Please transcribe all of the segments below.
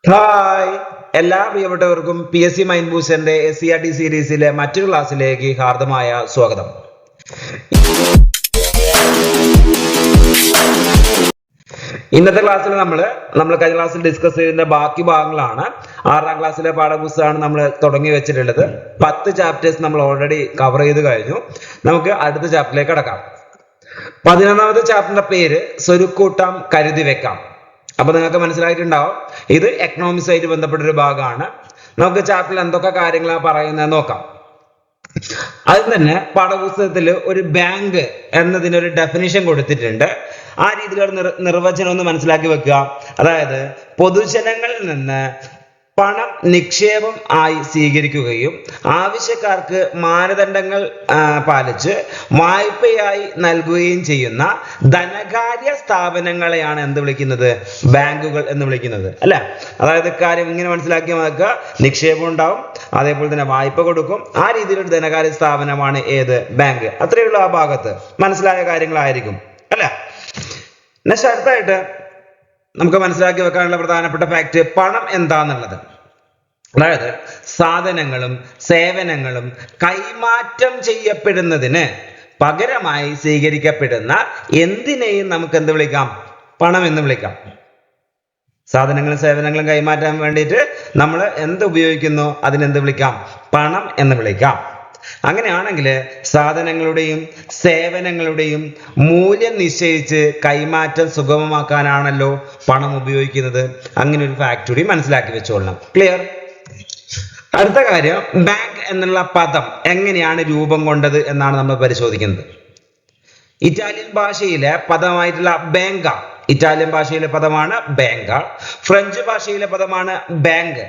Hi എല്ലാ പ്രിയപ്പെട്ടവർക്കും P S C mind ബൂസ്റ്ററിന്റെ SCRT സീരീസിലെ മറ്റൊരു ക്ലാസ്സിലേക്ക് ഹാർദമായ സ്വാഗതം. ഇന്നത്തെ ക്ലാസ്സിൽ നമ്മൾ കഴിഞ്ഞ ക്ലാസ്സിൽ ഡിസ്കസ് ചെയ്തതിന്റെ ബാക്കി ഭാഗങ്ങളാണ്. 6ാം ക്ലാസ്സിലെ പാഠപുസ്തകമാണ് നമ്മൾ തുടങ്ങി വെച്ചിട്ടുള്ളത്. 10 ചാപ്റ്റേഴ്സ് നമ്മൾ ഓൾറെഡി കവർ ചെയ്ത് കഴിഞ്ഞു. നമുക്ക് അടുത്ത ചാപ്റ്ററിലേക്ക് കടക്കാം. 11ാമത്തെ ചാപ്റ്ററിന്റെ പേര് സ്വരുക്കൂട്ടം കരുതി വെക്കാം. അപ്പൊ നിങ്ങൾക്ക് മനസ്സിലായിട്ടുണ്ടാവും ഇത് എക്കണോമിക്സ് ആയിട്ട് ബന്ധപ്പെട്ട ഒരു ഭാഗമാണ്. നമുക്ക് ചാപ്റ്ററിൽ എന്തൊക്കെ കാര്യങ്ങളാണ് പറയുന്നത് നോക്കാം. അതിൽ തന്നെ പാഠപുസ്തകത്തിൽ ഒരു ബാങ്ക് എന്നതിനൊരു ഡെഫിനിഷൻ കൊടുത്തിട്ടുണ്ട്. ആ രീതിയിലുള്ള നിർവചനം ഒന്ന് മനസ്സിലാക്കി വെക്കുക. അതായത് പൊതുജനങ്ങളിൽ നിന്ന് പണം നിക്ഷേപം ആയി സ്വീകരിക്കുകയും ആവശ്യക്കാർക്ക് മാനദണ്ഡങ്ങൾ പാലിച്ച് വായ്പയായി നൽകുകയും ചെയ്യുന്ന ധനകാര്യ സ്ഥാപനങ്ങളെയാണ് എന്ത് വിളിക്കുന്നത്? ബാങ്കുകൾ എന്ന് വിളിക്കുന്നത് അല്ല. അതായത് കാര്യം ഇങ്ങനെ മനസ്സിലാക്കി നോക്കുക. നിക്ഷേപം ഉണ്ടാവും, അതേപോലെ തന്നെ വായ്പ കൊടുക്കും. ആ രീതിയിലൊരു ധനകാര്യ സ്ഥാപനമാണ് ഏത്? ബാങ്ക്. അത്രയുള്ള ആ ഭാഗത്ത് മനസ്സിലായ കാര്യങ്ങളായിരിക്കും അല്ല. നെക്സ്റ്റ് അടുത്തായിട്ട് നമുക്ക് മനസ്സിലാക്കി വെക്കാനുള്ള പ്രധാനപ്പെട്ട ഫാക്ട് പണം എന്താന്നുള്ളത്. അതായത് സാധനങ്ങളും സേവനങ്ങളും കൈമാറ്റം ചെയ്യപ്പെടുന്നതിന് പകരമായി സ്വീകരിക്കപ്പെടുന്ന എന്തിനേയും നമുക്ക് എന്ത് വിളിക്കാം? പണം എന്ന് വിളിക്കാം. സാധനങ്ങളും സേവനങ്ങളും കൈമാറ്റാൻ വേണ്ടിയിട്ട് നമ്മൾ എന്ത് ഉപയോഗിക്കുന്നു? അതിനെന്ത് വിളിക്കാം? പണം എന്ന് വിളിക്കാം. അങ്ങനെയാണെങ്കിൽ സാധനങ്ങളുടെയും സേവനങ്ങളുടെയും മൂല്യം നിശ്ചയിച്ച് കൈമാറ്റം സുഗമമാക്കാനാണല്ലോ പണം ഉപയോഗിക്കുന്നത്. അങ്ങനെ ഒരു ഫാക്ട് കൂടി മനസ്സിലാക്കി വെച്ചോളണം. ക്ലിയർ? അടുത്ത കാര്യം, ബാങ്ക് എന്നുള്ള പദം എങ്ങനെയാണ് രൂപം കൊണ്ടത് എന്നാണ് നമ്മൾ പരിശോധിക്കുന്നത്. ഇറ്റാലിയൻ ഭാഷയിലെ പദമായിട്ടുള്ള ബാങ്ക, ഇറ്റാലിയൻ ഭാഷയിലെ പദമാണ് ബാങ്ക. ഫ്രഞ്ച് ഭാഷയിലെ പദമാണ് ബാങ്ക്.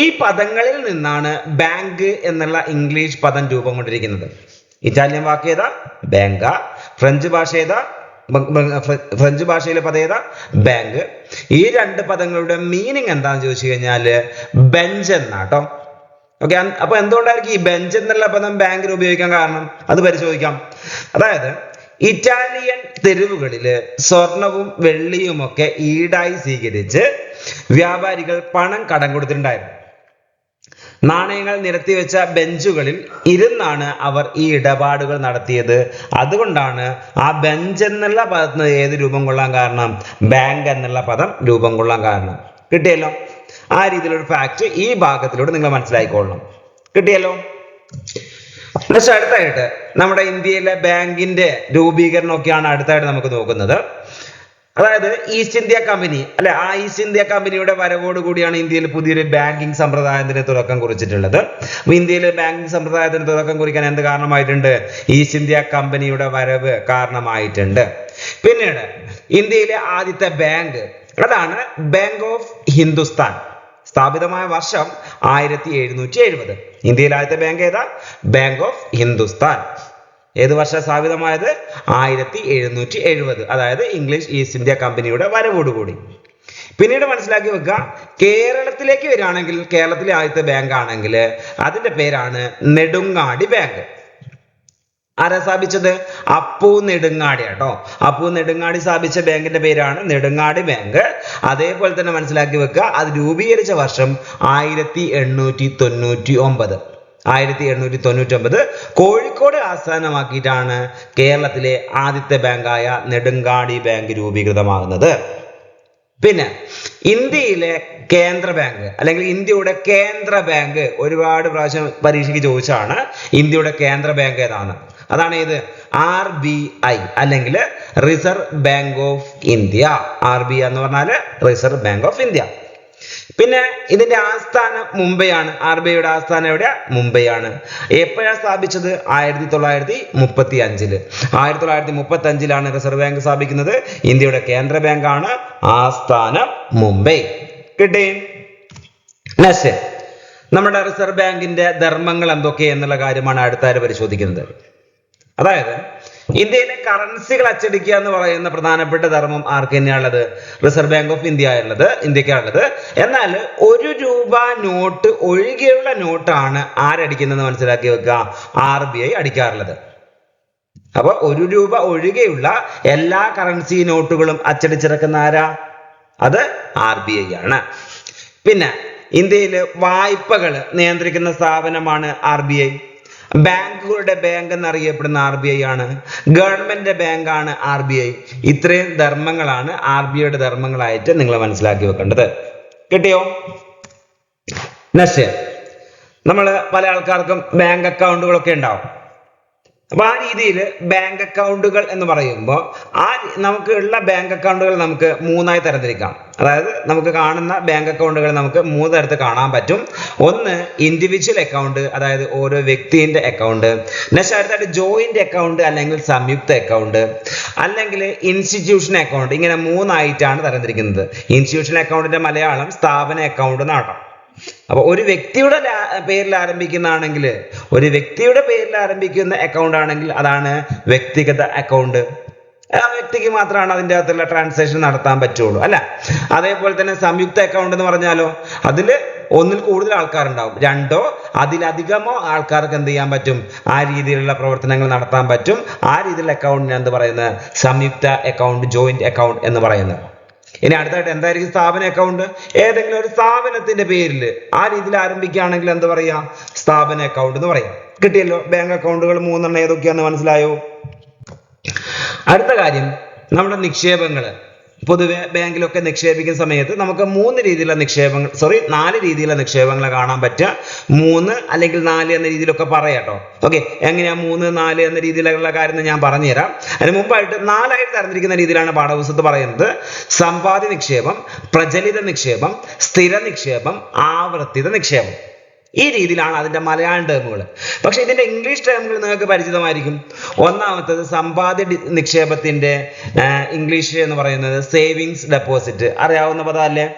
ഈ പദങ്ങളിൽ നിന്നാണ് ബാങ്ക് എന്നുള്ള ഇംഗ്ലീഷ് പദം രൂപം കൊണ്ടിരിക്കുന്നത്. ഇറ്റാലിയൻ വാക്ക് ഏതാ? ബാങ്ക. ഫ്രഞ്ച് ഭാഷയിലെ പദം ഏതാ? ബാങ്ക്. ഈ രണ്ട് പദങ്ങളുടെ മീനിങ് എന്താണെന്ന് ചോദിച്ചു കഴിഞ്ഞാല് ബെഞ്ച് എന്നാട്ടോ. ഓക്കെ. അപ്പൊ എന്തുകൊണ്ടായിരിക്കും ഈ ബെഞ്ച് എന്നുള്ള പദം ബാങ്കിന് ഉപയോഗിക്കാൻ കാരണം? അത് പരിശോധിക്കാം. അതായത് ഇറ്റാലിയൻ തെരുവുകളില് സ്വർണവും വെള്ളിയും ഒക്കെ ഈടായി സ്വീകരിച്ച് വ്യാപാരികൾ പണം കടം കൊടുത്തിട്ടുണ്ടായിരുന്നു. നാണയങ്ങൾ നിരത്തി വെച്ച ബെഞ്ചുകളിൽ ഇരുന്നാണ് അവർ ഈ ഇടപാടുകൾ നടത്തിയത്. അതുകൊണ്ടാണ് ആ ബെഞ്ച് എന്നുള്ള പദത്തിന് ഏത് രൂപം കൊള്ളാൻ കാരണം? ബാങ്ക് എന്നുള്ള പദം രൂപം കൊള്ളാൻ കാരണം. കിട്ടിയല്ലോ? ആ രീതിയിലൊരു ഫാക്ട് ഈ ഭാഗത്തിലൂടെ നിങ്ങൾ മനസ്സിലാക്കിക്കൊള്ളണം. കിട്ടിയല്ലോ? അടുത്തായിട്ട് നമ്മുടെ ഇന്ത്യയിലെ ബാങ്കിന്റെ രൂപീകരണമൊക്കെയാണ് അടുത്തായിട്ട് നമുക്ക് നോക്കുന്നത്. അതായത് ഈസ്റ്റ് ഇന്ത്യ കമ്പനി അല്ലെ, ആ ഈസ്റ്റ് ഇന്ത്യ കമ്പനിയുടെ വരവോട് കൂടിയാണ് ഇന്ത്യയിൽ പുതിയൊരു ബാങ്കിങ് സമ്പ്രദായത്തിന് തുടക്കം കുറിച്ചിട്ടുള്ളത്. അപ്പൊ ഇന്ത്യയിലെ ബാങ്കിങ് സമ്പ്രദായത്തിന് തുടക്കം കുറിക്കാൻ എന്ത് കാരണമായിട്ടുണ്ട്? ഈസ്റ്റ് ഇന്ത്യ കമ്പനിയുടെ വരവ് കാരണമായിട്ടുണ്ട്. പിന്നീട് ഇന്ത്യയിലെ ആദ്യത്തെ ബാങ്ക് അതാണ് ബാങ്ക് ഓഫ് ഹിന്ദുസ്ഥാൻ. സ്ഥാപിതമായ വർഷം 1770. ഇന്ത്യയിലെ ആദ്യത്തെ ബാങ്ക് ഏതാ? Bank of Hindustan. ഏത് വർഷം സ്ഥാപിതമായത്? 1770. അതായത് ഇംഗ്ലീഷ് ഈസ്റ്റ് ഇന്ത്യ കമ്പനിയുടെ വരവോടുകൂടി. പിന്നീട് മനസ്സിലാക്കി വെക്കുക, കേരളത്തിലേക്ക് വരികയാണെങ്കിൽ കേരളത്തിലെ ആദ്യത്തെ ബാങ്ക് ആണെങ്കിൽ അതിന്റെ പേരാണ് നെടുങ്ങാടി ബാങ്ക്. ആരാ സ്ഥാപിച്ചത്? അപ്പു നെടുങ്ങാടി കേട്ടോ. അപ്പു നെടുങ്ങാടി സ്ഥാപിച്ച ബാങ്കിന്റെ പേരാണ് നെടുങ്ങാടി ബാങ്ക്. അതേപോലെ തന്നെ മനസ്സിലാക്കി വെക്കുക, അത് രൂപീകരിച്ച വർഷം 1899. 1899 കോഴിക്കോട് ആസ്ഥാനമാക്കിയിട്ടാണ് കേരളത്തിലെ ആദ്യത്തെ ബാങ്കായ നെടുങ്ങാടി ബാങ്ക് രൂപീകൃതമാകുന്നത്. പിന്നെ ഇന്ത്യയിലെ കേന്ദ്ര ബാങ്ക് അല്ലെങ്കിൽ ഇന്ത്യയുടെ കേന്ദ്ര ബാങ്ക് ഒരുപാട് പ്രാവശ്യം പരീക്ഷയ്ക്ക് ചോദിച്ചാണ്. ഇന്ത്യയുടെ കേന്ദ്ര ബാങ്ക് ഏതാണ്? അതാണ് ഏത്? RBI അല്ലെങ്കിൽ reserve bank of India. RBI എന്ന് പറഞ്ഞാൽ റിസർവ് ബാങ്ക് ഓഫ് ഇന്ത്യ. പിന്നെ ഇതിന്റെ ആസ്ഥാനം മുംബൈയാണ്. RBIയുടെ ആസ്ഥാനം എവിടെയാ? മുംബൈയാണ്. എപ്പോഴാണ് സ്ഥാപിച്ചത്? 1935. 1935 റിസർവ് ബാങ്ക് സ്ഥാപിക്കുന്നത്. ഇന്ത്യയുടെ കേന്ദ്ര ബാങ്കാണ്. ആസ്ഥാനം മുംബൈ. കിട്ടി? നെക്സ്റ്റ്, നമ്മുടെ റിസർവ് ബാങ്കിന്റെ ധർമ്മങ്ങൾ എന്തൊക്കെ എന്നുള്ള കാര്യമാണ് അടുത്തായിട്ട് പരിശോധിക്കുന്നത്. അതായത് ഇന്ത്യയിലെ കറൻസികൾ അച്ചടിക്കുക എന്ന് പറയുന്ന പ്രധാനപ്പെട്ട ധർമ്മം ആർക്ക് തന്നെയാണുള്ളത്? റിസർവ് ബാങ്ക് ഓഫ് ഇന്ത്യക്കാണുള്ളത്. എന്നാൽ 1 രൂപ നോട്ട് ഒഴികെയുള്ള നോട്ടാണ് ആരടിക്കുന്നത് മനസ്സിലാക്കി വെക്കുക? RBI അടിക്കാറുള്ളത്. അപ്പൊ 1 രൂപ ഒഴികെയുള്ള എല്ലാ കറൻസി നോട്ടുകളും അച്ചടിച്ചിറക്കുന്ന ആരാ? അത് RBI ആണ്. പിന്നെ ഇന്ത്യയിൽ വായ്പകൾ നിയന്ത്രിക്കുന്ന സ്ഥാപനമാണ് RBI. ബാങ്കുകളുടെ ബാങ്ക് എന്നറിയപ്പെടുന്ന RBI ആണ്. ഗവൺമെന്റ് ബാങ്കാണ് RBI. ഇത്രയും ധർമ്മങ്ങളാണ് RBIയുടെ ധർമ്മങ്ങളായിട്ട് നിങ്ങൾ മനസ്സിലാക്കി വെക്കേണ്ടത്. കിട്ടിയോ? നെക്സ്റ്റ്, നമ്മൾ പല ആൾക്കാർക്കും ബാങ്ക് അക്കൗണ്ടുകളൊക്കെ ഉണ്ടാവും. അപ്പൊ ആ രീതിയിൽ ബാങ്ക് അക്കൗണ്ടുകൾ എന്ന് പറയുമ്പോൾ നമുക്ക് ഉള്ള ബാങ്ക് അക്കൗണ്ടുകൾ നമുക്ക് മൂന്നായി തരംതിരിക്കാം. അതായത് നമുക്ക് കാണുന്ന ബാങ്ക് അക്കൗണ്ടുകൾ നമുക്ക് മൂന്ന് തരത്തിൽ കാണാൻ പറ്റും. ഒന്ന് ഇൻഡിവിജ്വൽ അക്കൗണ്ട്, അതായത് ഓരോ വ്യക്തിന്റെ അക്കൗണ്ട്. നെക്സ്റ്റ് അടുത്തായിട്ട് ജോയിന്റ് അക്കൗണ്ട് അല്ലെങ്കിൽ സംയുക്ത അക്കൗണ്ട്, അല്ലെങ്കിൽ ഇൻസ്റ്റിറ്റ്യൂഷൻ അക്കൗണ്ട്. ഇങ്ങനെ മൂന്നായിട്ടാണ് തരംതിരിക്കുന്നത്. ഇൻസ്റ്റിറ്റ്യൂഷൻ അക്കൗണ്ടിന്റെ മലയാളം സ്ഥാപന അക്കൗണ്ട് എന്നാണ്. അപ്പൊ ഒരു വ്യക്തിയുടെ പേരിൽ ആരംഭിക്കുന്നതാണെങ്കിൽ, ഒരു വ്യക്തിയുടെ പേരിൽ ആരംഭിക്കുന്ന അക്കൗണ്ട് ആണെങ്കിൽ അതാണ് വ്യക്തിഗത അക്കൗണ്ട്. ആ വ്യക്തിക്ക് മാത്രമാണ് അതിൻ്റെ അകത്തുള്ള ട്രാൻസാക്ഷൻ നടത്താൻ പറ്റുള്ളൂ, അല്ല. അതേപോലെ തന്നെ സംയുക്ത അക്കൗണ്ട് എന്ന് പറഞ്ഞാലോ, അതിൽ ഒന്നിൽ കൂടുതൽ ആൾക്കാരുണ്ടാവും, രണ്ടോ അതിലധികമോ ആൾക്കാർക്ക് എന്ത് ചെയ്യാൻ പറ്റും, ആ രീതിയിലുള്ള പ്രവർത്തനങ്ങൾ നടത്താൻ പറ്റും. ആ രീതിയിലുള്ള അക്കൗണ്ടിന് എന്ത് പറയുന്നത്, സംയുക്ത അക്കൗണ്ട്, ജോയിന്റ് അക്കൗണ്ട് എന്ന് പറയുന്നത്. ഇനി അടുത്തായിട്ട് എന്തായിരിക്കും സ്ഥാപന അക്കൗണ്ട്? ഏതെങ്കിലും ഒരു സ്ഥാപനത്തിന്റെ പേരിൽ ആ രീതിയിൽ ആരംഭിക്കുകയാണെങ്കിൽ എന്ത് പറയാം, സ്ഥാപന അക്കൗണ്ട് എന്ന് പറയാം. കിട്ടിയല്ലോ? ബാങ്ക് അക്കൗണ്ടുകൾ മൂന്നെണ്ണം ഏതൊക്കെയാണെന്ന് മനസ്സിലായോ? അടുത്ത കാര്യം, നമ്മുടെ നിക്ഷേപങ്ങൾ. പൊതുവെ ബാങ്കിലൊക്കെ നിക്ഷേപിക്കുന്ന സമയത്ത് നമുക്ക് നാല് രീതിയിലുള്ള നിക്ഷേപങ്ങൾ കാണാൻ പറ്റുക. 3 അല്ലെങ്കിൽ 4 എന്ന രീതിയിലൊക്കെ പറയാട്ടോ. ഓക്കെ, എങ്ങനെയാ 3, 4 എന്ന രീതിയിലുള്ള കാര്യം ഞാൻ പറഞ്ഞുതരാം. അതിന് മുമ്പായിട്ട് 4ആയിട്ട് തരംതിരിക്കുന്ന രീതിയിലാണ് പാഠപുസ്തകത്ത് പറയുന്നത്. സമ്പാദ്യ നിക്ഷേപം, പ്രചലിത നിക്ഷേപം, സ്ഥിര നിക്ഷേപം, ആവർത്തിത നിക്ഷേപം. ഈ രീതിയിലാണ് അതിന്റെ മലയാളം ടേമുകൾ. പക്ഷെ ഇതിന്റെ ഇംഗ്ലീഷ് ടേമുകൾ നിങ്ങൾക്ക് പരിചിതമായിരിക്കും. ഒന്നാമത്തത് സമ്പാദ്യ നിക്ഷേപത്തിന്റെ ഇംഗ്ലീഷ് എന്ന് പറയുന്നത് സേവിങ്സ് ഡെപ്പോസിറ്റ്, അറിയാവുന്ന പദമല്ലേ.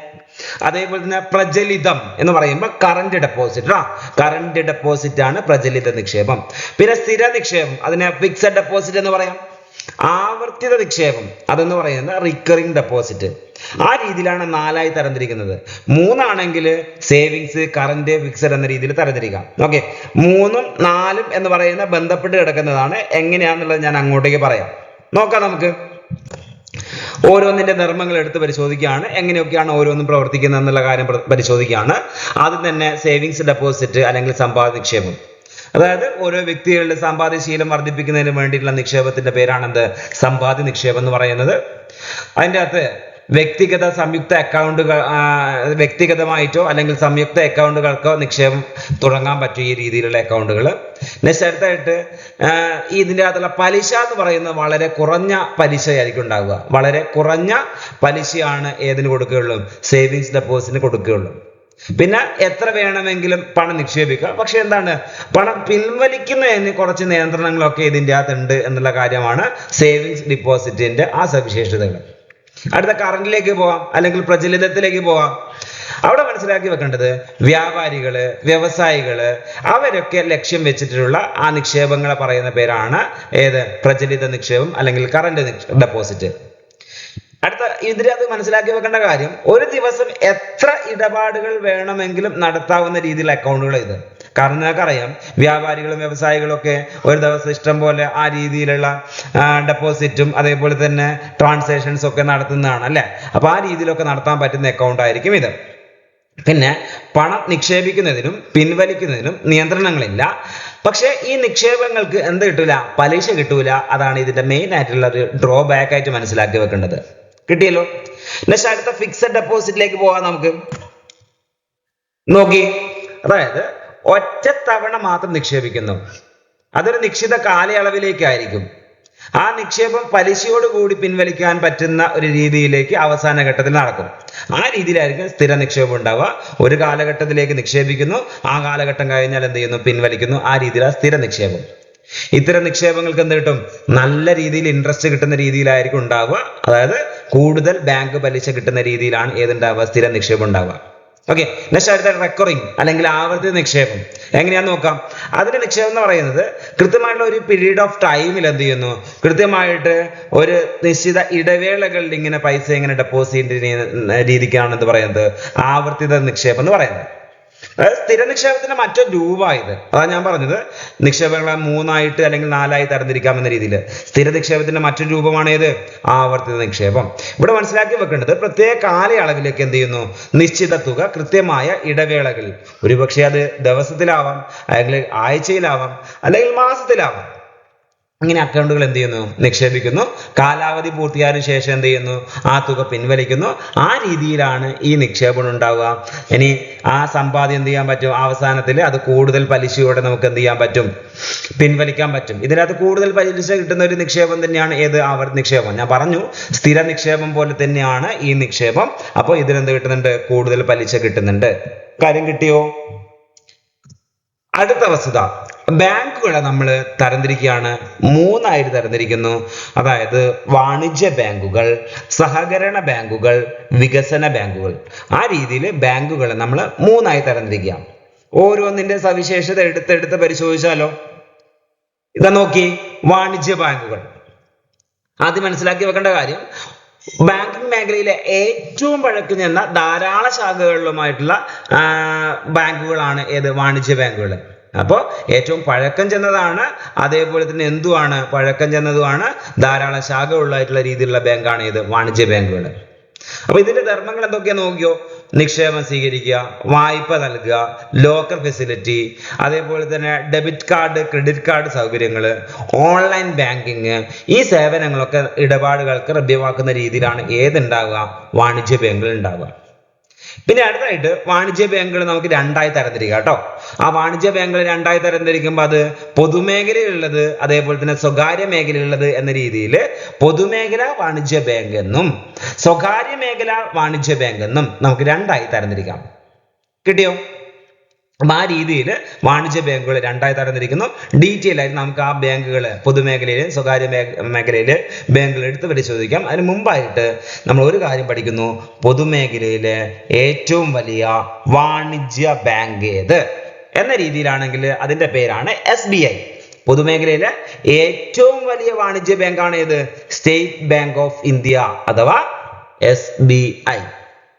അതേപോലെ തന്നെ പ്രചലിതം എന്ന് പറയുമ്പോൾ കറന്റ് ഡെപ്പോസിറ്റ്. കറന്റ് ഡെപ്പോസിറ്റ് ആണ് പ്രചലിത നിക്ഷേപം. പിന്നെ സ്ഥിര നിക്ഷേപം, അതിനെ ഫിക്സഡ് ഡെപ്പോസിറ്റ് എന്ന് പറയാം. ആവർത്തിത നിക്ഷേപം അതെന്ന് പറയുന്നത് റിക്കറിംഗ് ഡെപ്പോസിറ്റ്. ആ രീതിയിലാണ് 4ആയി തരംതിരിക്കുന്നത്. 3ആണെങ്കിൽ സേവിങ്സ്, കറന്റ്, ഫിക്സഡ് എന്ന രീതിയിൽ തരംതിരിക്കാം. ഓക്കെ, 3ഉം 4ഉം എന്ന് പറയുന്ന ബന്ധപ്പെട്ട് കിടക്കുന്നതാണ്. എങ്ങനെയാണെന്നുള്ളത് ഞാൻ അങ്ങോട്ടേക്ക് പറയാം. നോക്കാം നമുക്ക്. ഓരോന്നിന്റെ ധർമ്മങ്ങൾ എടുത്ത് പരിശോധിക്കുകയാണ്. എങ്ങനെയൊക്കെയാണ് ഓരോന്നും പ്രവർത്തിക്കുന്നത് എന്നുള്ള കാര്യം പരിശോധിക്കുകയാണ്. ആദ്യം തന്നെ സേവിങ്സ് ഡെപ്പോസിറ്റ് അല്ലെങ്കിൽ സമ്പാദ്യ നിക്ഷേപം. അതായത് ഓരോ വ്യക്തികളുടെ സമ്പാദ്യശീലം വർദ്ധിപ്പിക്കുന്നതിന് വേണ്ടിയിട്ടുള്ള നിക്ഷേപത്തിന്റെ പേരാണെന്ത്, സമ്പാദ്യ നിക്ഷേപം എന്ന് പറയുന്നത്. അതിൻ്റെ അകത്ത് വ്യക്തിഗത സംയുക്ത അക്കൗണ്ടുകൾ, വ്യക്തിഗതമായിട്ടോ അല്ലെങ്കിൽ സംയുക്ത അക്കൗണ്ടുകൾക്കോ നിക്ഷേപം തുടങ്ങാൻ പറ്റും, ഈ രീതിയിലുള്ള അക്കൗണ്ടുകൾ. നെക്സ്റ്റ് അടുത്തായിട്ട് ഇതിൻ്റെ അകത്തുള്ള പലിശ എന്ന് പറയുന്നത് വളരെ കുറഞ്ഞ പലിശയായിരിക്കും ഉണ്ടാവുക. വളരെ കുറഞ്ഞ പലിശയാണ് ഏതിന് കൊടുക്കുകയുള്ളൂ, സേവിങ്സ് ഡെപ്പോസിറ്റിന് കൊടുക്കുകയുള്ളൂ. പിന്നെ എത്ര വേണമെങ്കിലും പണം നിക്ഷേപിക്കാം. പക്ഷെ എന്താണ്, പണം പിൻവലിക്കുന്നതിന് കുറച്ച് നിയന്ത്രണങ്ങളൊക്കെ ഇതിൻ്റെ അകത്തുണ്ട് എന്നുള്ള കാര്യമാണ് സേവിങ്സ് ഡിപ്പോസിറ്റിന്റെ ആ സവിശേഷതകൾ. അടുത്ത കറന്റിലേക്ക് പോവാം, അല്ലെങ്കിൽ പ്രചലിതത്തിലേക്ക് പോവാം. അവിടെ മനസ്സിലാക്കി വെക്കേണ്ടത് വ്യാപാരികള്, വ്യവസായികള്, അവരൊക്കെ ലക്ഷ്യം വെച്ചിട്ടുള്ള ആ നിക്ഷേപങ്ങളെ പറയുന്ന പേരാണ് ഏത്, പ്രചലിത നിക്ഷേപം അല്ലെങ്കിൽ കറന്റ് ഡെപ്പോസിറ്റ്. അടുത്ത ഇതിനകത്ത് മനസ്സിലാക്കി വെക്കേണ്ട കാര്യം, ഒരു ദിവസം എത്ര ഇടപാടുകൾ വേണമെങ്കിലും നടത്താവുന്ന രീതിയിലുള്ള അക്കൗണ്ടുകൾ ഇത്. കാരണം നിങ്ങൾക്കറിയാം, വ്യാപാരികളും വ്യവസായികളും ഒക്കെ ഒരു ദിവസം ഇഷ്ടം പോലെ ആ രീതിയിലുള്ള ഡെപ്പോസിറ്റും അതേപോലെ തന്നെ ട്രാൻസാക്ഷൻസ് ഒക്കെ നടത്തുന്നതാണ്, അല്ലെ. അപ്പൊ ആ രീതിയിലൊക്കെ നടത്താൻ പറ്റുന്ന അക്കൗണ്ട് ആയിരിക്കും ഇത്. പിന്നെ പണം നിക്ഷേപിക്കുന്നതിനും പിൻവലിക്കുന്നതിനും നിയന്ത്രണങ്ങളില്ല. പക്ഷെ ഈ നിക്ഷേപങ്ങൾക്ക് എന്ത് കിട്ടൂല, പലിശ കിട്ടൂല. അതാണ് ഇതിന്റെ മെയിൻ ആയിട്ടുള്ള ഒരു ഡ്രോബാക്ക് ആയിട്ട് മനസ്സിലാക്കി വെക്കേണ്ടത്. കിട്ടിയല്ലോ? നെക്സ്റ്റ് അടുത്ത ഫിക്സഡ് ഡെപ്പോസിറ്റിലേക്ക് പോകാം നമുക്ക്. നോക്കി, അതായത് ഒറ്റ തവണ മാത്രം നിക്ഷേപിക്കുന്നു. അതൊരു നിശ്ചിത കാലയളവിലേക്കായിരിക്കും. ആ നിക്ഷേപം പലിശയോടുകൂടി പിൻവലിക്കാൻ പറ്റുന്ന ഒരു രീതിയിലേക്ക് അവസാന ഘട്ടത്തിൽ നടക്കും. ആ രീതിയിലായിരിക്കും സ്ഥിര നിക്ഷേപം ഉണ്ടാവുക. ഒരു കാലഘട്ടത്തിലേക്ക് നിക്ഷേപിക്കുന്നു, ആ കാലഘട്ടം കഴിഞ്ഞാൽ എന്ത് ചെയ്യുന്നു, പിൻവലിക്കുന്നു. ആ രീതിയിലാണ് സ്ഥിര നിക്ഷേപം. ഇത്തരം നിക്ഷേപങ്ങൾക്ക് എന്ത് കിട്ടും, നല്ല രീതിയിൽ ഇൻട്രസ്റ്റ് കിട്ടുന്ന രീതിയിലായിരിക്കും ഉണ്ടാവുക. അതായത് കൂടുതൽ ബാങ്ക് പലിശ കിട്ടുന്ന രീതിയിലാണ് ഏതുണ്ടാവുക, സ്ഥിര നിക്ഷേപം ഉണ്ടാവുക. ഓക്കെ, നെക്സ്റ്റ് അടുത്ത റെക്കറിംഗ് അല്ലെങ്കിൽ ആവർത്തിത നിക്ഷേപം. എങ്ങനെയാന്ന് നോക്കാം. അതിന്റെ നിക്ഷേപം എന്ന് പറയുന്നത് കൃത്യമായിട്ടുള്ള ഒരു പീരീഡ് ഓഫ് ടൈമിൽ എന്ത് ചെയ്യുന്നു, കൃത്യമായിട്ട് ഒരു നിശ്ചിത ഇടവേളകളിൽ ഇങ്ങനെ പൈസ ഇങ്ങനെ ഡെപ്പോസിറ്റ് ചെയ്യുന്ന രീതിക്കാണ് എന്ത് പറയുന്നത്, ആവർത്തിത നിക്ഷേപം എന്ന് പറയുന്നത്. അതായത് സ്ഥിര നിക്ഷേപത്തിന്റെ മറ്റൊരു രൂപമായത്. അതാണ് ഞാൻ പറഞ്ഞത്, നിക്ഷേപങ്ങളെ 3 അല്ലെങ്കിൽ 4 തരംതിരിക്കാം എന്ന രീതിയിൽ. സ്ഥിര നിക്ഷേപത്തിന്റെ മറ്റൊരു രൂപമാണ് ഏത്? ആവർത്തിത നിക്ഷേപം. ഇവിടെ മനസ്സിലാക്കി വെക്കേണ്ടത്, പ്രത്യേക കാലയളവിലേക്ക് എന്ത് ചെയ്യുന്നു? നിശ്ചിത തുക കൃത്യമായ ഇടവേളകളിൽ, ഒരുപക്ഷെ അത് ദിവസത്തിലാവാം, അല്ലെങ്കിൽ ആഴ്ചയിലാവാം, അല്ലെങ്കിൽ മാസത്തിലാവാം, ഇങ്ങനെ അക്കൗണ്ടുകൾ എന്ത് ചെയ്യുന്നു? നിക്ഷേപിക്കുന്നു. കാലാവധി പൂർത്തിയായതിനു ശേഷം എന്ത് ചെയ്യുന്നു? ആ തുക പിൻവലിക്കുന്നു. ആ രീതിയിലാണ് ഈ നിക്ഷേപം ഉണ്ടാവുക. ഇനി ആ സമ്പാദ്യം എന്ത് ചെയ്യാൻ പറ്റും? അവസാനത്തിൽ അത് കൂടുതൽ പലിശയോടെ നമുക്ക് എന്ത് ചെയ്യാൻ പറ്റും? പിൻവലിക്കാൻ പറ്റും. ഇതിനകത്ത് കൂടുതൽ പലിശ കിട്ടുന്ന ഒരു നിക്ഷേപം തന്നെയാണ് ഏത്? ആവർത്തി നിക്ഷേപം. ഞാൻ പറഞ്ഞു, സ്ഥിര നിക്ഷേപം പോലെ തന്നെയാണ് ഈ നിക്ഷേപം. അപ്പോൾ ഇതിനെന്ത് കിട്ടുന്നുണ്ട്? കൂടുതൽ പലിശ കിട്ടുന്നുണ്ട്. കാര്യം കിട്ടിയോ? അടുത്ത വസ്തുത, ബാങ്കുകളെ നമ്മൾ തരംതിരിക്കുകയാണ്. 3 തരംതിരിക്കുന്നു. അതായത് വാണിജ്യ ബാങ്കുകൾ, സഹകരണ ബാങ്കുകൾ, വികസന ബാങ്കുകൾ. ആ രീതിയിൽ ബാങ്കുകളെ നമ്മൾ 3 തരംതിരിക്കുക. ഓരോന്നിന്റെ സവിശേഷത എടുത്തെടുത്ത് പരിശോധിച്ചാലോ? ഇതാ നോക്കി, വാണിജ്യ ബാങ്കുകൾ. ആദ്യം മനസ്സിലാക്കി വെക്കേണ്ട കാര്യം, ബാങ്കിങ് മേഖലയിലെ ഏറ്റവും പഴക്കം ചെന്ന ധാരാളം ശാഖകളിലുമായിട്ടുള്ള ബാങ്കുകളാണ് ഏത്? വാണിജ്യ ബാങ്കുകൾ. അപ്പോൾ ഏറ്റവും പഴക്കം ചെന്നതാണ്, അതേപോലെ തന്നെ എന്തുമാണ്? പഴക്കം ചെന്നതുമാണ്, ധാരാളം ശാഖകളുള്ളതായിട്ടുള്ള രീതിയിലുള്ള ബാങ്കാണ് ഏത്? വാണിജ്യ ബാങ്കുകൾ. അപ്പൊ ഇതിന്റെ ധർമ്മങ്ങൾ എന്തൊക്കെയാ നോക്കിയോ? നിക്ഷേപം സ്വീകരിക്കുക, വായ്പ നൽകുക, ലോക്കർ ഫെസിലിറ്റി, അതേപോലെ തന്നെ ഡെബിറ്റ് കാർഡ്, ക്രെഡിറ്റ് കാർഡ് സൗകര്യങ്ങൾ, ഓൺലൈൻ ബാങ്കിങ്, ഈ സേവനങ്ങളൊക്കെ ഇടപാടുകൾക്ക് ലഭ്യമാക്കുന്ന രീതിയിലാണ് ഏതുണ്ടാവുക? വാണിജ്യ ബാങ്കുകൾ ഉണ്ടാവുക. പിന്നെ അടുത്തായിട്ട് വാണിജ്യ ബാങ്കുകൾ നമുക്ക് 2 തരംതിരിക്കുക കേട്ടോ. ആ വാണിജ്യ ബാങ്കുകൾ 2 തരംതിരിക്കുമ്പോൾ അത് പൊതുമേഖലയിലുള്ളത്, അതേപോലെ തന്നെ സ്വകാര്യ മേഖലയിലുള്ളത് എന്ന രീതിയിൽ പൊതുമേഖല വാണിജ്യ ബാങ്ക് എന്നും സ്വകാര്യ മേഖല വാണിജ്യ ബാങ്ക് എന്നും നമുക്ക് 2 തരംതിരിക്കാം. കിട്ടിയോ? ആ രീതിയിൽ വാണിജ്യ ബാങ്കുകൾ 2 തരംതിരിക്കുന്നു. ഡീറ്റെയിൽ ആയിട്ട് നമുക്ക് ആ ബാങ്കുകൾ, പൊതുമേഖലയിലെ സ്വകാര്യ മേഖലയിലെ ബാങ്കുകൾ എടുത്ത് പരിശോധിക്കാം. അതിന് മുമ്പായിട്ട് നമ്മൾ ഒരു കാര്യം പഠിക്കുന്നു. പൊതുമേഖലയിലെ ഏറ്റവും വലിയ വാണിജ്യ ബാങ്ക് ഏത് എന്ന രീതിയിലാണെങ്കിൽ അതിന്റെ പേരാണ് SBI. പൊതുമേഖലയിലെ ഏറ്റവും വലിയ വാണിജ്യ ബാങ്കാണ് ഏത്? സ്റ്റേറ്റ് ബാങ്ക് ഓഫ് ഇന്ത്യ അഥവാ SBI.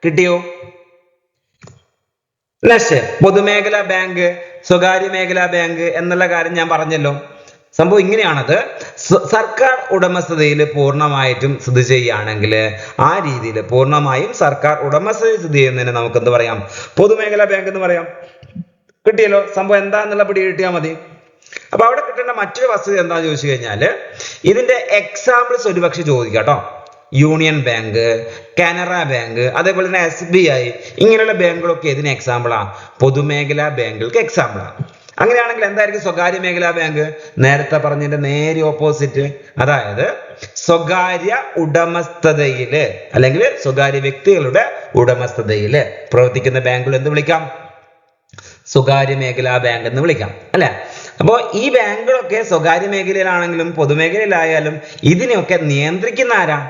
കിട്ടിയോ? നെക്സ്റ്റ്, പൊതുമേഖലാ ബാങ്ക്, സ്വകാര്യ മേഖലാ ബാങ്ക് എന്നുള്ള കാര്യം ഞാൻ പറഞ്ഞല്ലോ. സംഭവം ഇങ്ങനെയാണത്. സർക്കാർ ഉടമസ്ഥതയിൽ പൂർണ്ണമായിട്ടും സ്ഥിതി ചെയ്യുകയാണെങ്കിൽ, ആ രീതിയിൽ പൂർണ്ണമായും സർക്കാർ ഉടമസ്ഥതയിൽ സ്ഥിതി ചെയ്യുന്നതിന് നമുക്ക് എന്ത് പറയാം? പൊതുമേഖലാ ബാങ്ക് എന്ന് പറയാം. കിട്ടിയല്ലോ? സംഭവം എന്താന്നുള്ള പിടി കിട്ടിയാൽ മതി. അപ്പൊ അവിടെ കിട്ടേണ്ട മറ്റൊരു വസ്തുത എന്താണെന്ന് ചോദിച്ചു കഴിഞ്ഞാൽ, ഇതിന്റെ എക്സാമ്പിൾസ് ഒരുപക്ഷെ ചോദിക്കാം കേട്ടോ. യൂണിയൻ ബാങ്ക്, കാനറ ബാങ്ക്, അതേപോലെ തന്നെ SBI, ഇങ്ങനെയുള്ള ബാങ്കുകളൊക്കെ ഇതിന് എക്സാമ്പിളാ? പൊതുമേഖലാ ബാങ്കുകൾക്ക് എക്സാമ്പിളാ. അങ്ങനെയാണെങ്കിൽ എന്തായിരിക്കും സ്വകാര്യ മേഖലാ ബാങ്ക്? നേരത്തെ പറഞ്ഞതിന്റെ നേരെ ഓപ്പോസിറ്റ്. അതായത് സ്വകാര്യ ഉടമസ്ഥതയില്, അല്ലെങ്കിൽ സ്വകാര്യ വ്യക്തികളുടെ ഉടമസ്ഥതയില് പ്രവർത്തിക്കുന്ന ബാങ്കുകൾ എന്ത് വിളിക്കാം? സ്വകാര്യ മേഖലാ ബാങ്ക് എന്ന് വിളിക്കാം, അല്ലെ? അപ്പോൾ ഈ ബാങ്കുകളൊക്കെ സ്വകാര്യ മേഖലയിലാണെങ്കിലും പൊതുമേഖലയിലായാലും ഇതിനെയൊക്കെ നിയന്ത്രിക്കുന്ന ആരാ?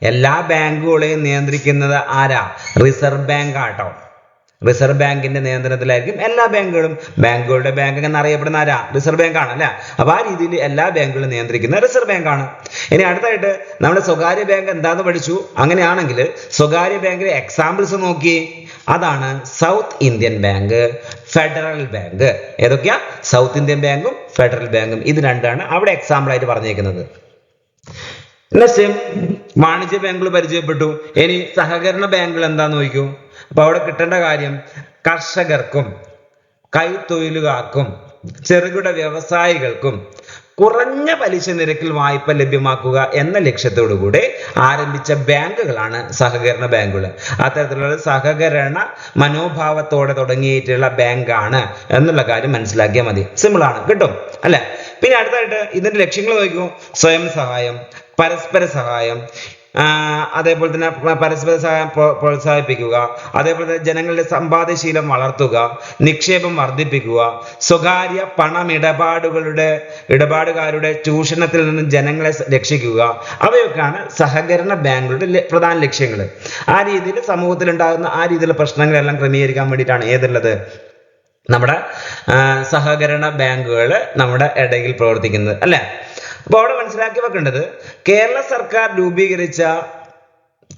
എല്ലാ ബാങ്കുകളെയും നിയന്ത്രിക്കുന്നത് ആരാ? റിസർവ് ബാങ്ക് ആട്ടോ. റിസർവ് ബാങ്കിന്റെ നിയന്ത്രണത്തിലായിരിക്കും എല്ലാ ബാങ്കുകളും. ബാങ്കുകളുടെ ബാങ്ക് എന്നറിയപ്പെടുന്ന ആരാ? റിസർവ് ബാങ്ക് ആണ്, അല്ലെ? അപ്പൊ ആ രീതിയിൽ എല്ലാ ബാങ്കുകളും നിയന്ത്രിക്കുന്ന റിസർവ് ബാങ്ക് ആണ്. ഇനി അടുത്തായിട്ട് നമ്മുടെ സ്വകാര്യ ബാങ്ക് എന്താന്ന് പഠിച്ചു. അങ്ങനെയാണെങ്കിൽ സ്വകാര്യ ബാങ്കിലെ എക്സാമ്പിൾസ് നോക്കി. അതാണ് south Indian bank, federal bank. ഏതൊക്കെയാ? സൗത്ത് ഇന്ത്യൻ ബാങ്കും ഫെഡറൽ ബാങ്കും. ഇത് 2ആണ് അവിടെ എക്സാമ്പിൾ ആയിട്ട് പറഞ്ഞേക്കുന്നത്. വാണിജ്യ ബാങ്കുകൾ പരിചയപ്പെട്ടു. ഇനി സഹകരണ ബാങ്കുകൾ എന്താന്ന് നോക്കൂ. അപ്പൊ അവിടെ കിട്ടേണ്ട കാര്യം, കർഷകർക്കും കൈത്തൊഴിലുകാർക്കും ചെറുകിട വ്യവസായികൾക്കും കുറഞ്ഞ പലിശ നിരക്കിൽ വായ്പ ലഭ്യമാക്കുക എന്ന ലക്ഷ്യത്തോടു കൂടി ആരംഭിച്ച ബാങ്കുകളാണ് സഹകരണ ബാങ്കുകൾ. അത്തരത്തിലുള്ള സഹകരണ മനോഭാവത്തോടെ തുടങ്ങിയിട്ടുള്ള ബാങ്കാണ് എന്നുള്ള കാര്യം മനസ്സിലാക്കിയാൽ മതി. സിമ്പിൾ ആണ്, കിട്ടും അല്ലെ? പിന്നെ അടുത്തായിട്ട് ഇതിന്റെ ലക്ഷ്യങ്ങൾ നോക്കൂ. സ്വയം സഹായം, പരസ്പര സഹായം, അതേപോലെ തന്നെ പരസ്പര സഹായം പ്രോത്സാഹിപ്പിക്കുക, അതേപോലെ തന്നെ ജനങ്ങളുടെ സമ്പാദ്യശീലം വളർത്തുക, നിക്ഷേപം വർദ്ധിപ്പിക്കുക, സ്വകാര്യ ഇടപാടുകാരുടെ ചൂഷണത്തിൽ നിന്നും ജനങ്ങളെ രക്ഷിക്കുക, അവയൊക്കെയാണ് സഹകരണ ബാങ്കുകളുടെ പ്രധാന ലക്ഷ്യങ്ങൾ. ആ രീതിയിൽ സമൂഹത്തിൽ ഉണ്ടാകുന്ന ആ രീതിയിലുള്ള പ്രശ്നങ്ങളെല്ലാം ക്രമീകരിക്കാൻ വേണ്ടിയിട്ടാണ് ഏതുള്ളത്? നമ്മുടെ സഹകരണ ബാങ്കുകൾ നമ്മുടെ ഇടയിൽ പ്രവർത്തിക്കുന്നത്, അല്ലെ? അപ്പൊ അവിടെ മനസ്സിലാക്കി വെക്കേണ്ടത്, കേരള സർക്കാർ രൂപീകരിച്ച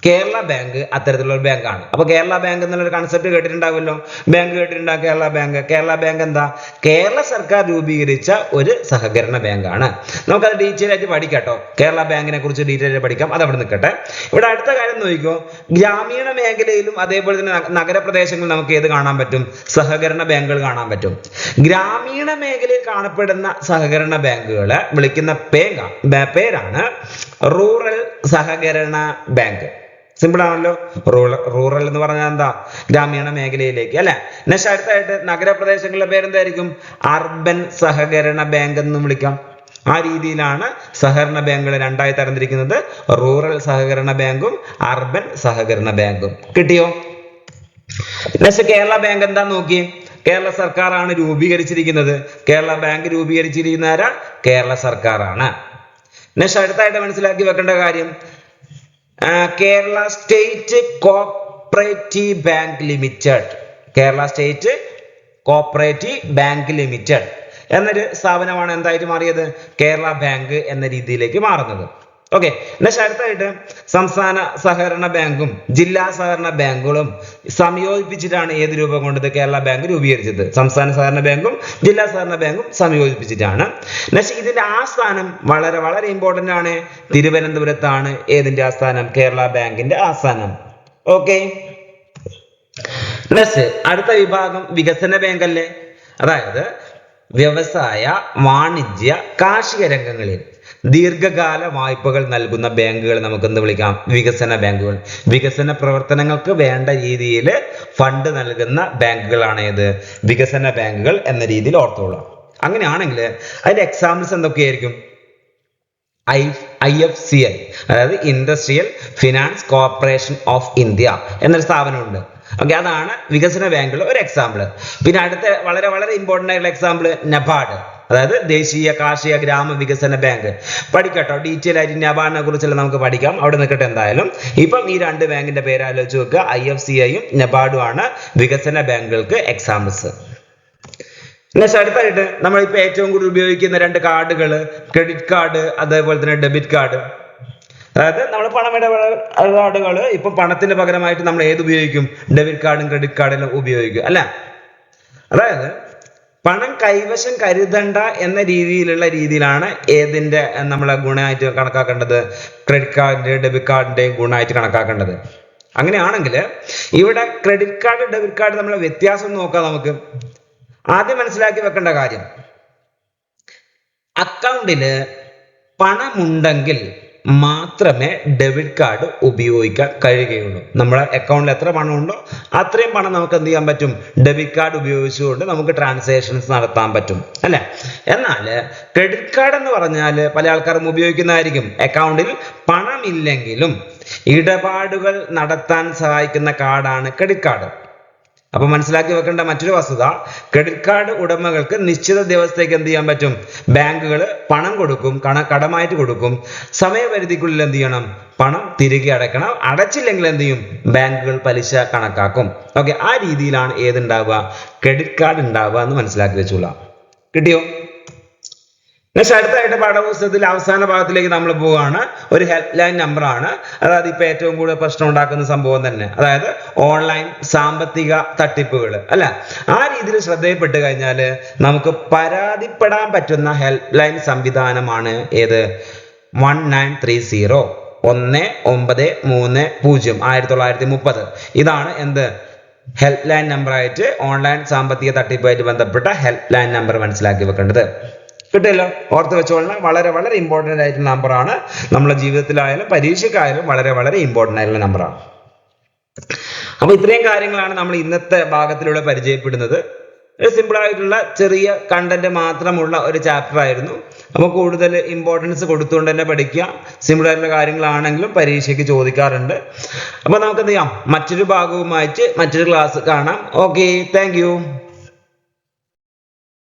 കേരള ബാങ്ക് അത്തരത്തിലുള്ള ഒരു ബാങ്കാണ്. അപ്പൊ കേരള ബാങ്ക് എന്നുള്ളൊരു കൺസെപ്റ്റ് കേട്ടിട്ടുണ്ടാവുമല്ലോ. ബാങ്ക് കേട്ടിട്ടുണ്ടാകും. കേരള ബാങ്ക്. കേരള ബാങ്ക് എന്താ? കേരള സർക്കാർ രൂപീകരിച്ച ഒരു സഹകരണ ബാങ്കാണ്. നമുക്കത് ഡീറ്റെയിൽ ആയിട്ട് പഠിക്കാട്ടോ. കേരള ബാങ്കിനെ കുറിച്ച് ഡീറ്റെയിൽ ആയിട്ട് പഠിക്കാം. അത് അവിടെ നിൽക്കട്ടെ. ഇവിടെ അടുത്ത കാര്യം നോക്കിക്കോ. ഗ്രാമീണ മേഖലയിലും അതേപോലെ തന്നെ നഗരപ്രദേശങ്ങളിൽ നമുക്ക് ഏത് കാണാൻ പറ്റും? സഹകരണ ബാങ്കുകൾ കാണാൻ പറ്റും. ഗ്രാമീണ മേഖലയിൽ കാണപ്പെടുന്ന സഹകരണ ബാങ്കുകളെ വിളിക്കുന്ന പേരാണ് റൂറൽ സഹകരണ ബാങ്ക്. സിമ്പിൾ ആണല്ലോ. റൂറൽ എന്ന് പറഞ്ഞാൽ എന്താ? ഗ്രാമീണ മേഖലയിലേക്ക് അല്ലെ. നെക്സ്റ്റ് അടുത്തായിട്ട് നഗരപ്രദേശങ്ങളിലെ പേരെന്തായിരിക്കും? അർബൻ സഹകരണ ബാങ്ക് എന്നും വിളിക്കാം. ആ രീതിയിലാണ് സഹകരണ ബാങ്കുകൾ രണ്ടായി തരംതിരിക്കുന്നത്. റൂറൽ സഹകരണ ബാങ്കും അർബൻ സഹകരണ ബാങ്കും. കിട്ടിയോ? നെക്സ്റ്റ് കേരള ബാങ്ക് എന്താ നോക്കി. കേരള സർക്കാരാണ് രൂപീകരിച്ചിരിക്കുന്നത്. കേരള ബാങ്ക് രൂപീകരിച്ചിരിക്കുന്ന ആരാ? കേരള സർക്കാരാണ്. നെക്സ്റ്റ് അടുത്തായിട്ട് മനസ്സിലാക്കി വെക്കേണ്ട കാര്യം, Kerala state cooperative bank limited. Kerala state cooperative bank limited എന്നൊരു സ്ഥാപനമാണ് എന്തായിട്ട് മാറിയത്? കേരള ബാങ്ക് എന്ന രീതിയിലേക്ക് മാറുന്നത്. ഓക്കെ. നെക്സ്റ്റ് അടുത്തായിട്ട് സംസ്ഥാന സഹകരണ ബാങ്കും ജില്ലാ സഹകരണ ബാങ്കുകളും സംയോജിപ്പിച്ചിട്ടാണ് ഏത് രൂപം കൊണ്ടത്? കേരള ബാങ്ക് രൂപീകരിച്ചത്. സംസ്ഥാന സഹകരണ ബാങ്കും ജില്ലാ സഹകരണ ബാങ്കും സംയോജിപ്പിച്ചിട്ടാണ്. നെക്സ്റ്റ് ഇതിന്റെ ആസ്ഥാനം വളരെ വളരെ ഇമ്പോർട്ടന്റ് ആണ്. തിരുവനന്തപുരത്താണ് ഏതിന്റെ ആസ്ഥാനം? കേരള ബാങ്കിന്റെ ആസ്ഥാനം. ഓക്കെ. നെക്സ്റ്റ് അടുത്ത വിഭാഗം വികസന ബാങ്ക് അല്ലേ. അതായത് വ്യവസായ, വാണിജ്യ, കാർഷിക രംഗങ്ങളിൽ ദീർഘകാല വായ്പകൾ നൽകുന്ന ബാങ്കുകൾ നമുക്ക് എന്ത് വിളിക്കാം? വികസന ബാങ്കുകൾ. വികസന പ്രവർത്തനങ്ങൾക്ക് വേണ്ട രീതിയിൽ ഫണ്ട് നൽകുന്ന ബാങ്കുകളാണ് ഏത്? വികസന ബാങ്കുകൾ എന്ന രീതിയിൽ ഓർത്തോളാം. അങ്ങനെയാണെങ്കിൽ അതിന്റെ എക്സാമ്പിൾസ് എന്തൊക്കെയായിരിക്കും? IFCI, അതായത് industrial finance corporation of India എന്നൊരു സ്ഥാപനമുണ്ട്. ഓക്കെ, അതാണ് വികസന ബാങ്കുകൾ ഒരു എക്സാമ്പിൾ. പിന്നെ അടുത്ത വളരെ വളരെ ഇമ്പോർട്ടന്റ് ആയിട്ടുള്ള എക്സാമ്പിൾ നബാർഡ്, അതായത് ദേശീയ കാർഷിക ഗ്രാമ വികസന ബാങ്ക്. പഠിക്കട്ടോ, ഡീറ്റെയിൽ ആയിട്ട് നബാർഡിനെ കുറിച്ചുള്ള നമുക്ക് പഠിക്കാം. അവിടെ നിൽക്കട്ടെ. എന്തായാലും ഇപ്പം ഈ രണ്ട് ബാങ്കിന്റെ പേര് ആലോചിച്ച് വെക്കുക. IFCIയും നബാർഡും ആണ് വികസന ബാങ്കുകൾക്ക് എക്സാമ്പിൾസ്. നെക്സ്റ്റ് അടുത്തായിട്ട് നമ്മളിപ്പോൾ ഏറ്റവും കൂടുതൽ ഉപയോഗിക്കുന്ന രണ്ട് കാർഡുകൾ, ക്രെഡിറ്റ് കാർഡ് അതേപോലെ തന്നെ ഡെബിറ്റ് കാർഡ്. അതായത് നമ്മൾ പണമിടപാടുകൾ ഇപ്പൊ പണത്തിന് പകരമായിട്ട് നമ്മൾ ഏത് ഉപയോഗിക്കും? ഡെബിറ്റ് കാർഡും ക്രെഡിറ്റ് കാർഡും ഉപയോഗിക്കും അല്ല. അതായത് പണം കൈവശം കരുതണ്ട എന്ന രീതിയിലാണ് ഏതിന്റെ നമ്മളെ ഗുണമായിട്ട് കണക്കാക്കേണ്ടത്? ക്രെഡിറ്റ് കാർഡിന്റെ ഡെബിറ്റ് കാർഡിന്റെയും ഗുണമായിട്ട് കണക്കാക്കേണ്ടത്. അങ്ങനെയാണെങ്കിൽ ഇവിടെ ക്രെഡിറ്റ് കാർഡ് ഡെബിറ്റ് കാർഡ് നമ്മളെ വ്യത്യാസം നോക്കാം. നമുക്ക് ആദ്യം മനസ്സിലാക്കി വെക്കേണ്ട കാര്യം, അക്കൗണ്ടില് പണമുണ്ടെങ്കിൽ മാത്രമേ ഡെബിറ്റ് കാർഡ് ഉപയോഗിക്കാൻ കഴിയുകയുള്ളൂ. നമ്മുടെ അക്കൗണ്ടിൽ എത്ര പണം ഉണ്ടോ അത്രയും പണം നമുക്ക് എന്ത് ചെയ്യാൻ പറ്റും? ഡെബിറ്റ് കാർഡ് ഉപയോഗിച്ചുകൊണ്ട് നമുക്ക് ട്രാൻസാക്ഷൻസ് നടത്താൻ പറ്റും അല്ലെ. എന്നാൽ ക്രെഡിറ്റ് കാർഡ് എന്ന് പറഞ്ഞാൽ പല ആൾക്കാരും ഉപയോഗിക്കുന്നതായിരിക്കും. അക്കൗണ്ടിൽ പണമില്ലെങ്കിലും ഇടപാടുകൾ നടത്താൻ സഹായിക്കുന്ന കാർഡാണ് ക്രെഡിറ്റ് കാർഡ്. അപ്പൊ മനസ്സിലാക്കി വെക്കേണ്ട മറ്റൊരു വസ്തുത, ക്രെഡിറ്റ് കാർഡ് ഉടമകൾക്ക് നിശ്ചിത ദിവസത്തേക്ക് എന്ത് ചെയ്യാൻ പറ്റും? ബാങ്കുകൾ പണം കൊടുക്കും, കടമായിട്ട് കൊടുക്കും. സമയപരിധിക്കുള്ളിൽ എന്ത് ചെയ്യണം? പണം തിരികെ അടയ്ക്കണം. അടച്ചില്ലെങ്കിൽ എന്ത് ചെയ്യും? ബാങ്കുകൾ പലിശ കണക്കാക്കും. ഓക്കെ, ആ രീതിയിലാണ് ഏതുണ്ടാവുക? ക്രെഡിറ്റ് കാർഡ് ഉണ്ടാവുക എന്ന് മനസ്സിലാക്കി വെച്ചോളാം. കിട്ടിയോ? നെക്സ്റ്റ് അടുത്തായിട്ട് പാഠപുസ്തകത്തിൽ അവസാന ഭാഗത്തിലേക്ക് നമ്മൾ പോവുകയാണ്. ഒരു ഹെൽപ്പ് ലൈൻ നമ്പർ ആണ്. അതായത് ഇപ്പൊ ഏറ്റവും കൂടുതൽ പ്രശ്നം ഉണ്ടാക്കുന്ന സംഭവം തന്നെ, അതായത് ഓൺലൈൻ സാമ്പത്തിക തട്ടിപ്പുകൾ അല്ല. ആ രീതിയിൽ ശ്രദ്ധയിൽപ്പെട്ട് കഴിഞ്ഞാൽ നമുക്ക് പരാതിപ്പെടാൻ പറ്റുന്ന ഹെൽപ്പ് ലൈൻ സംവിധാനമാണ് ഏത്? 1930 1930 1930. ഇതാണ് എന്ത്? ഹെൽപ്പ് ലൈൻ നമ്പർ ആയിട്ട്, ഓൺലൈൻ സാമ്പത്തിക തട്ടിപ്പുമായിട്ട് ബന്ധപ്പെട്ട ഹെൽപ്പ് ലൈൻ നമ്പർ മനസ്സിലാക്കി വെക്കേണ്ടത്. കിട്ടിയല്ലോ? ഓർത്ത് വെച്ചോളണം. വളരെ വളരെ ഇമ്പോർട്ടൻ്റ് ആയിട്ടുള്ള നമ്പറാണ്. നമ്മുടെ ജീവിതത്തിലായാലും പരീക്ഷയ്ക്കായാലും വളരെ വളരെ ഇമ്പോർട്ടൻ്റ് ആയിട്ടുള്ള നമ്പറാണ്. അപ്പൊ ഇത്രയും കാര്യങ്ങളാണ് നമ്മൾ ഇന്നത്തെ ഭാഗത്തിലൂടെ പരിചയപ്പെടുന്നത്. ഒരു സിമ്പിൾ ആയിട്ടുള്ള ചെറിയ കണ്ടന്റ് മാത്രമുള്ള ഒരു ചാപ്റ്റർ ആയിരുന്നു. അപ്പോൾ കൂടുതൽ ഇമ്പോർട്ടൻസ് കൊടുത്തുകൊണ്ട് തന്നെ പഠിക്കുക. സിമ്പിൾ ആയിട്ടുള്ള കാര്യങ്ങളാണെങ്കിലും പരീക്ഷയ്ക്ക് ചോദിക്കാറുണ്ട്. അപ്പൊ നമുക്ക് എന്ത് ചെയ്യാം? മറ്റൊരു ഭാഗവുമായിട്ട് മറ്റൊരു ക്ലാസ് കാണാം. Okay, thank you.